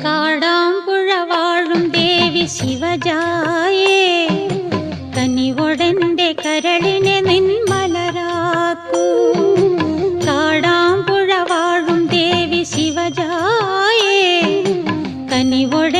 കാടാമ്പുഴ വാഴും ദേവി ശിവജായേ കനിവൊടന്റെ കരളിനെ നിന്മലരാക്കൂ. കാടാമ്പുഴ വാഴും ദേവി ശിവജായേ കനിവൊട